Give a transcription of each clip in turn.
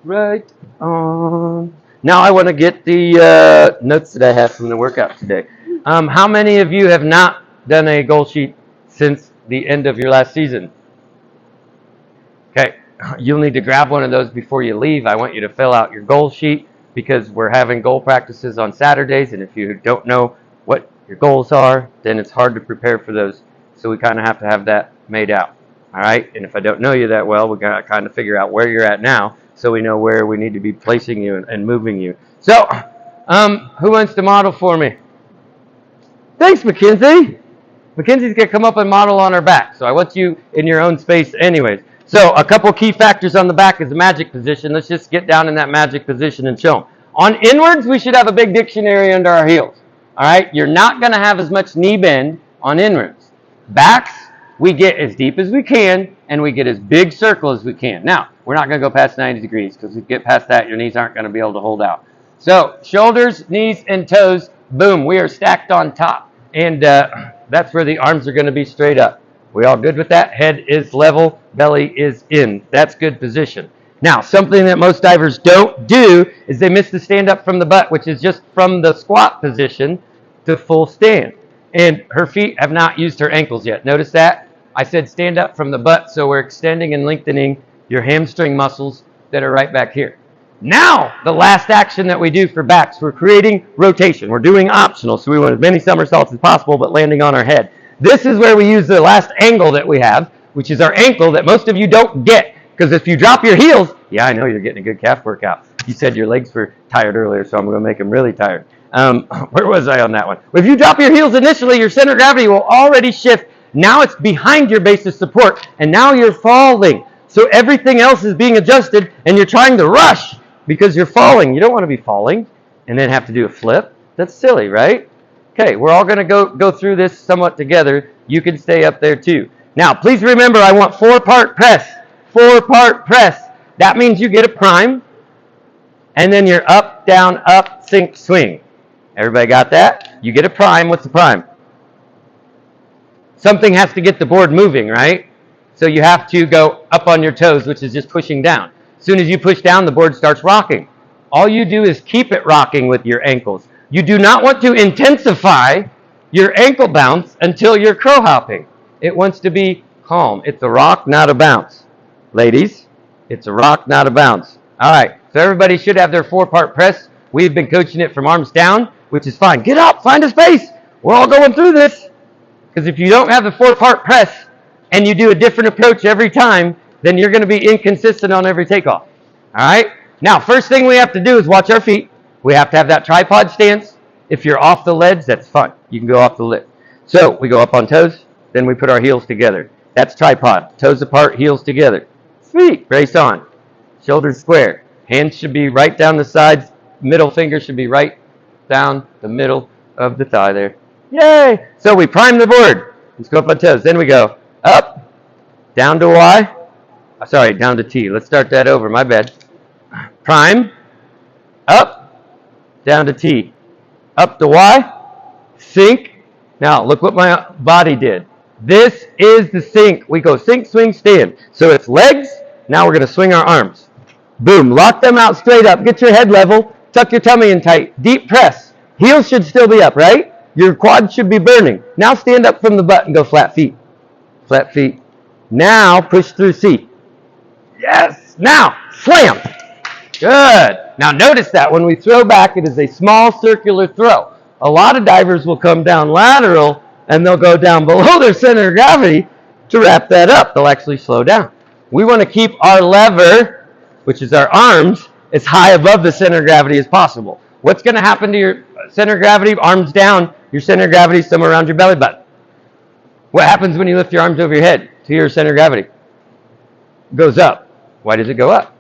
Right on. Now I want to get the notes that I have from the workout today. How many of you have not done a goal sheet since the end of your last season? Okay, you'll need to grab one of those before you leave. I want you to fill out your goal sheet because we're having goal practices on Saturdays, and if you don't know what your goals are, then it's hard to prepare for those. So we kind of have to have that made out. All right, and if I don't know you that well, we got to kind of figure out where you're at now so we know where we need to be placing you and moving you. So, who wants to model for me? Thanks, Mackenzie. Mackenzie's going to come up and model on her back. So I want you in your own space anyways. So a couple key factors on the back is the magic position. Let's just get down in that magic position and show them. On inwards, we should have a big dictionary under our heels. All right? You're not going to have as much knee bend on inwards. Backs, we get as deep as we can, and we get as big circle as we can. Now, we're not going to go past 90 degrees because if you get past that, your knees aren't going to be able to hold out. So shoulders, knees, and toes, boom, we are stacked on top. And that's where the arms are going to be straight up. We all good with that? Head is level, belly is in. That's good position. Now, something that most divers don't do is they miss the stand up from the butt, which is just from the squat position to full stand. And her feet have not used her ankles yet. Notice that? I said stand up from the butt, so we're extending and lengthening your hamstring muscles that are right back here. Now, the last action that we do for backs, we're creating rotation. We're doing optional, so we want as many somersaults as possible, but landing on our head. This is where we use the last angle that we have, which is our ankle that most of you don't get, because if you drop your heels, yeah, I know you're getting a good calf workout. You said your legs were tired earlier, so I'm going to make them really tired. Where was I on that one? If you drop your heels initially, your center of gravity will already shift. Now it's behind your base of support, and now you're falling. So everything else is being adjusted, and you're trying to rush because you're falling. You don't want to be falling and then have to do a flip. That's silly, right? Okay, we're all going to go through this somewhat together. You can stay up there too. Now, please remember, I want 4-part press. 4-part press. That means you get a prime, and then you're up, down, up, sink, swing. Everybody got that? You get a prime. What's the prime? Something has to get the board moving, right? So you have to go up on your toes, which is just pushing down. As soon as you push down, the board starts rocking. All you do is keep it rocking with your ankles. You do not want to intensify your ankle bounce until you're crow hopping. It wants to be calm. It's a rock, not a bounce. Ladies, it's a rock, not a bounce. All right, so everybody should have their 4-part press. We've been coaching it from arms down, which is fine. Get up, find a space. We're all going through this. Because if you don't have the 4-part press and you do a different approach every time, then you're going to be inconsistent on every takeoff. All right? Now, first thing we have to do is watch our feet. We have to have that tripod stance. If you're off the leads, that's fine. You can go off the lid. So we go up on toes, then we put our heels together. That's tripod. Toes apart, heels together. Feet brace on. Shoulders square. Hands should be right down the sides. Middle finger should be right down the middle of the thigh there. Yay! So we prime the board. Let's go up on toes. Then we go up, down to Y. Sorry, down to T. Let's start that over. My bad. Prime, up, down to T. Up to Y, sink. Now, look what my body did. This is the sink. We go sink, swing, stand. So it's legs. Now we're going to swing our arms. Boom. Lock them out straight up. Get your head level. Tuck your tummy in tight. Deep press. Heels should still be up, right? Your quads should be burning. Now stand up from the butt and go flat feet. Flat feet. Now push through C. Yes. Now slam. Good. Now notice that when we throw back, it is a small circular throw. A lot of divers will come down lateral and they'll go down below their center of gravity to wrap that up. They'll actually slow down. We want to keep our lever, which is our arms, as high above the center of gravity as possible. What's going to happen to your center of gravity? Arms down. Your center of gravity is somewhere around your belly button. What happens when you lift your arms over your head to your center of gravity? It goes up. Why does it go up?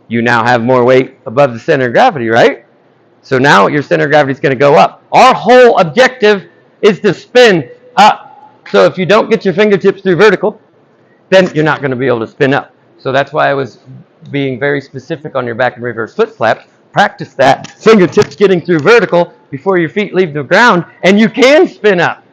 You now have more weight above the center of gravity, right? So now your center of gravity is going to go up. Our whole objective is to spin up. So if you don't get your fingertips through vertical, then you're not going to be able to spin up. So that's why I was being very specific on your back and reverse foot flaps. Practice that. Fingertips getting through vertical before your feet leave the ground, and you can spin up.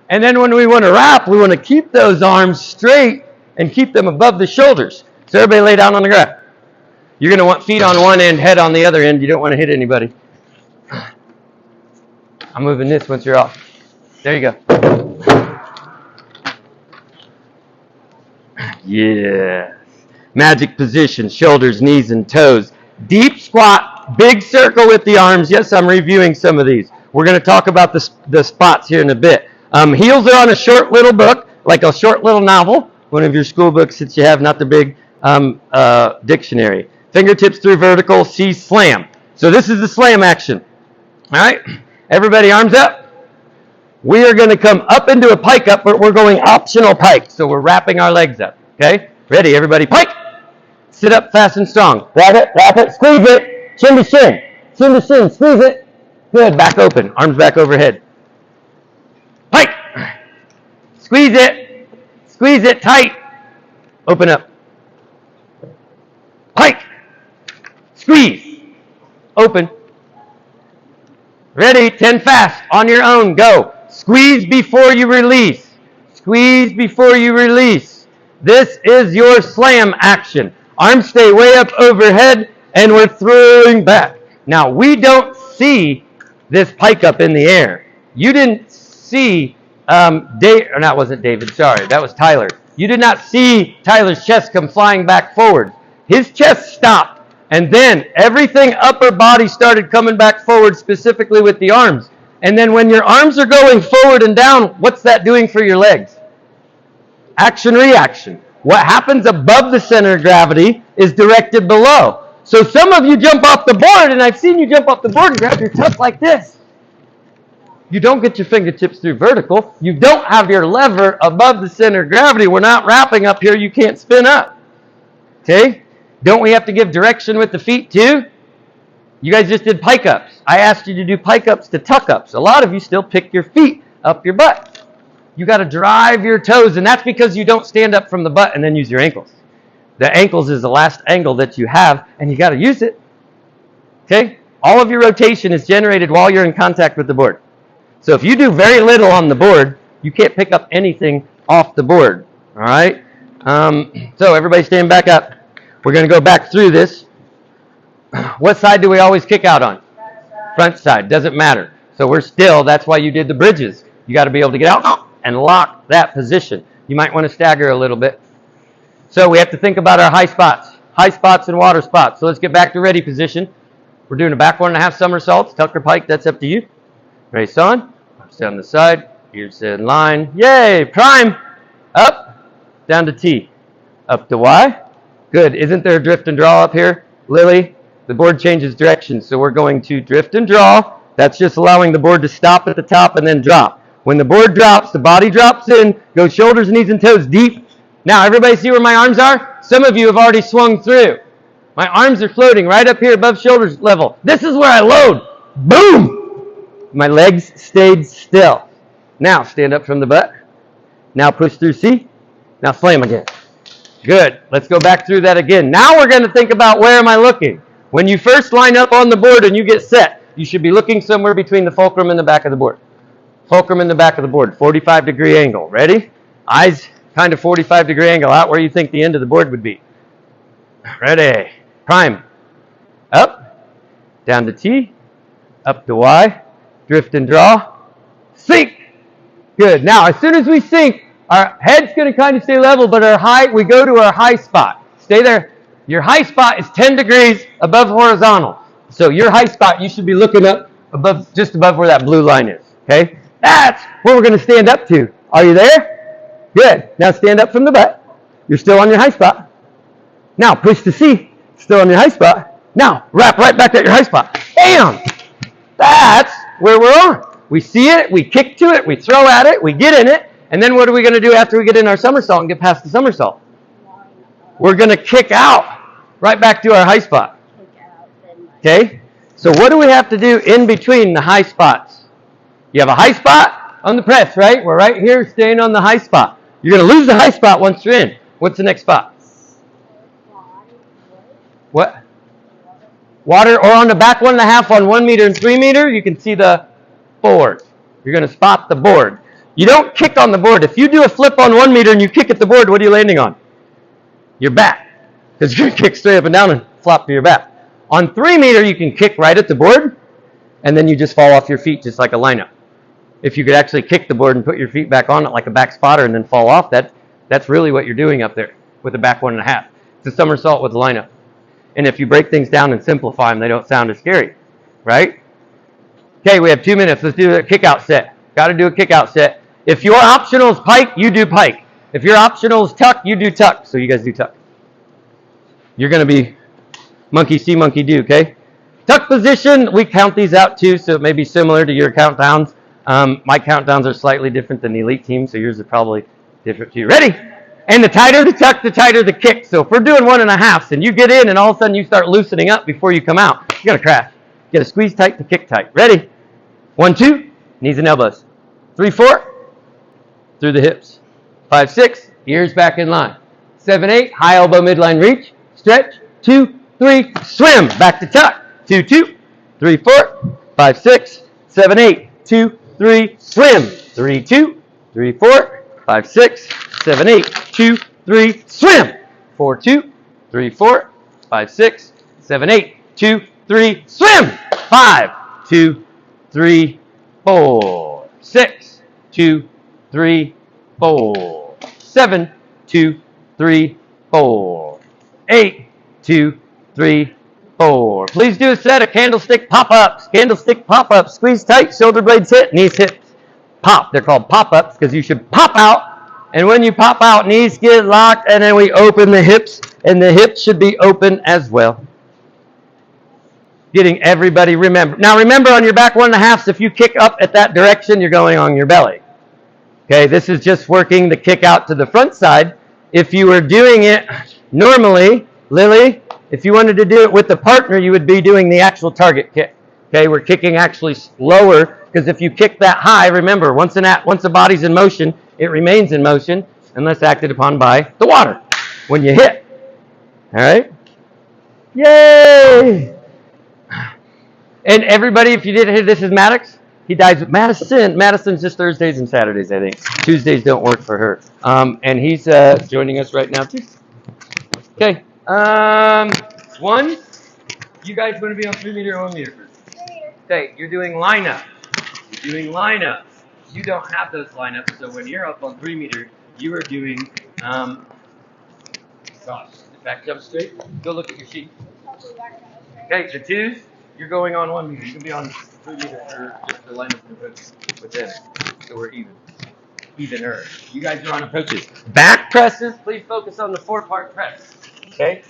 And then when we want to wrap, we want to keep those arms straight and keep them above the shoulders. So everybody lay down on the ground. You're going to want feet on one end, head on the other end. You don't want to hit anybody. I'm moving this once you're off. There you go. Yes. Magic position, shoulders, knees, and toes. Deep squat, big circle with the arms. Yes, I'm reviewing some of these. We're going to talk about the spots here in a bit. Heels are on a short little book, like a short little novel. One of your school books that you have, not the big dictionary. Fingertips through vertical, C slam. So this is the slam action. All right? Everybody arms up. We are going to come up into a pike up, but we're going optional pike. So we're wrapping our legs up. Okay? Ready, everybody? Pike! Sit up fast and strong. Wrap it, squeeze it. Chin to shin. Chin to shin, squeeze it. Good, back open. Arms back overhead. Pike! Squeeze it tight. Open up. Pike! Squeeze. Open. Ready, 10 fast. On your own, go. Squeeze before you release. Squeeze before you release. This is your slam action. Arms stay way up overhead, and we're throwing back. Now, we don't see this pike up in the air. You didn't see, that wasn't David, sorry. That was Tyler. You did not see Tyler's chest come flying back forward. His chest stopped, and then everything upper body started coming back forward, specifically with the arms. And then when your arms are going forward and down, what's that doing for your legs? Action, reaction. What happens above the center of gravity is directed below. So some of you jump off the board, and I've seen you jump off the board and grab your tuck like this. You don't get your fingertips through vertical. You don't have your lever above the center of gravity. We're not wrapping up here. You can't spin up. Okay? Don't we have to give direction with the feet too? You guys just did pike ups. I asked you to do pike ups to tuck ups. A lot of you still pick your feet up your butt. You got to drive your toes, and that's because you don't stand up from the butt and then use your ankles. The ankles is the last angle that you have, and you got to use it. Okay? All of your rotation is generated while you're in contact with the board. So if you do very little on the board, you can't pick up anything off the board. All right? So everybody stand back up. We're going to go back through this. What side do we always kick out on? Front side. Doesn't matter. So we're still, that's why you did the bridges. You got to be able to get out and lock that position. You might want to stagger a little bit. So we have to think about our high spots. High spots and water spots. So let's get back to ready position. We're doing a back 1.5 somersaults. Tucker pike, that's up to you. Race on. Stay on the side. Ears in line. Yay! Prime. Up. Down to T. Up to Y. Good. Isn't there a drift and draw up here, Lily? The board changes direction, so we're going to drift and draw. That's just allowing the board to stop at the top and then drop. When the board drops, the body drops in, goes shoulders, knees, and toes deep. Now, everybody see where my arms are? Some of you have already swung through. My arms are floating right up here above shoulders level. This is where I load. Boom! My legs stayed still. Now, stand up from the butt. Now, push through C. Now, slam again. Good. Let's go back through that again. Now, we're going to think about where am I looking. When you first line up on the board and you get set, you should be looking somewhere between the fulcrum and the back of the board. Fulcrum in the back of the board, 45-degree angle. Ready? Eyes kind of 45-degree angle out where you think the end of the board would be. Ready? Prime. Up. Down to T. Up to Y. Drift and draw. Sink. Good. Now, as soon as we sink, our head's going to kind of stay level, but we go to our high spot. Stay there. Your high spot is 10 degrees above horizontal. So your high spot, you should be looking up above, just above where that blue line is. Okay? That's where we're going to stand up to. Are you there? Good. Now stand up from the butt. You're still on your high spot. Now push to C. Still on your high spot. Now wrap right back at your high spot. Bam! That's where we're on. We see it, we kick to it, we throw at it, we get in it, and then what are we going to do after we get in our somersault and get past the somersault? We're going to kick out right back to our high spot. Okay? So what do we have to do in between the high spots? You have a high spot on the press, right? We're right here staying on the high spot. You're going to lose the high spot once you're in. What's the next spot? What? Water, or on the back 1.5 on 1 meter and 3 meter, you can see the board. You're going to spot the board. You don't kick on the board. If you do a flip on 1 meter and you kick at the board, what are you landing on? Your back. Because you're going to kick straight up and down and flop to your back. On 3 meter, you can kick right at the board, and then you just fall off your feet just like a lineup. If you could actually kick the board and put your feet back on it like a back spotter and then fall off, that's really what you're doing up there with a back 1.5. It's a somersault with a lineup. And if you break things down and simplify them, they don't sound as scary, right? Okay, we have 2 minutes. Let's do a kick-out set. Got to do a kick-out set. If your optional is pike, you do pike. If your optional is tuck, you do tuck. So you guys do tuck. You're going to be monkey see, monkey do, okay? Tuck position, we count these out too, so it may be similar to your countdowns. My countdowns are slightly different than the elite team, so yours are probably different too. Ready? And the tighter the tuck, the tighter the kick. So if we're doing 1.5s and you get in and all of a sudden you start loosening up before you come out, you're going to crash. You got to squeeze tight to kick tight. Ready? 1, 2, knees and elbows. 3, 4, through the hips. 5, 6, ears back in line. 7, 8, high elbow midline reach. Stretch. 2, 3, swim. Back to tuck. 2, 2, 3, 4, 5, 6, 7, 8. 2, 3, swim. 3, 2, 3, 4, 5, 6, 7, 8. 2, 3, swim. 4, 2, 3, 4, 5, 6, 7, 8. 2, 3, swim. 5, 2, 3, 4, 6, 2, 3, 4, 7, 2, 3, 4, 8, 2, 3, 4. Please do a set of candlestick pop-ups. Candlestick pop-ups. Squeeze tight, shoulder blades hit, knees hit, pop. They're called pop-ups because you should pop out. And when you pop out, knees get locked, and then we open the hips, and the hips should be open as well. Getting everybody remember. Now remember on your back 1.5s, if you kick up at that direction, you're going on your belly. Okay, this is just working the kick out to the front side. If you were doing it normally, Lily, if you wanted to do it with the partner, you would be doing the actual target kick. Okay, we're kicking actually lower because if you kick that high, remember, once the body's in motion, it remains in motion unless acted upon by the water when you hit. All right? Yay! And everybody, if you didn't hear, this is Maddox. He dies with Madison. Madison's just Thursdays and Saturdays, I think. Tuesdays don't work for her. And he's joining us right now, too. Okay. 1. You guys want to be on 3 meter or 1 meter first? Okay, you're doing lineup. You're doing lineups. You don't have those lineups, so when you're up on 3 meter, you are doing, back jump straight. Go look at your sheet. Okay, the 2s, you're going on 1 meter. You can be on 3 meter for just the lineup within it. So we're even. Evener. You guys are on approaches. Back presses, please focus on the 4-part press. Okay?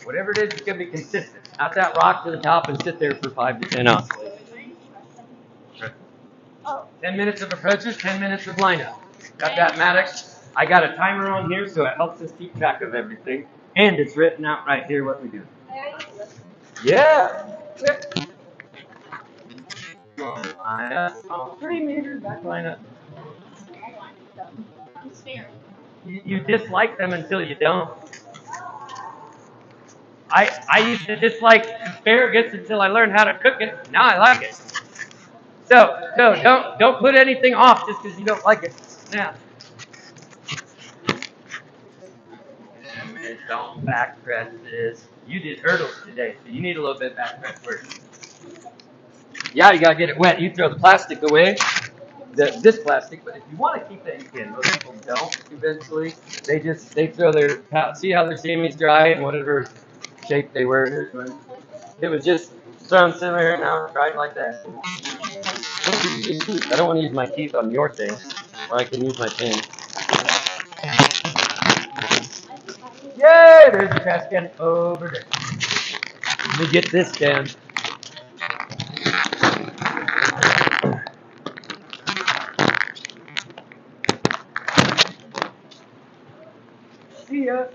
Whatever it is, it's going to be consistent. Not that rock to the top and sit there for 5 to 10 up. 10 minutes of approaches, 10 minutes of lineup. Got that, Maddox? I got a timer on here, so it helps us keep track of everything. And it's written out right here what we do. Yeah. Oh, 3 meters, back lineup. You dislike them until you don't. I used to dislike asparagus until I learned how to cook it. Now I like it. So don't put anything off just because you don't like it. Now. Don't back presses. You did hurdles today, so you need a little bit of back press work. Yeah, you gotta get it wet. You throw the plastic away. This plastic, but if you want to keep it, you can. Most people don't. Eventually, they throw their, see how their semis dry and whatever shape they were. It was just thrown similar, and now it's dried like that. I don't want to use my teeth on your thing, or I can use my pen. Yay! There's the trash can over there. Let me get this down. See ya.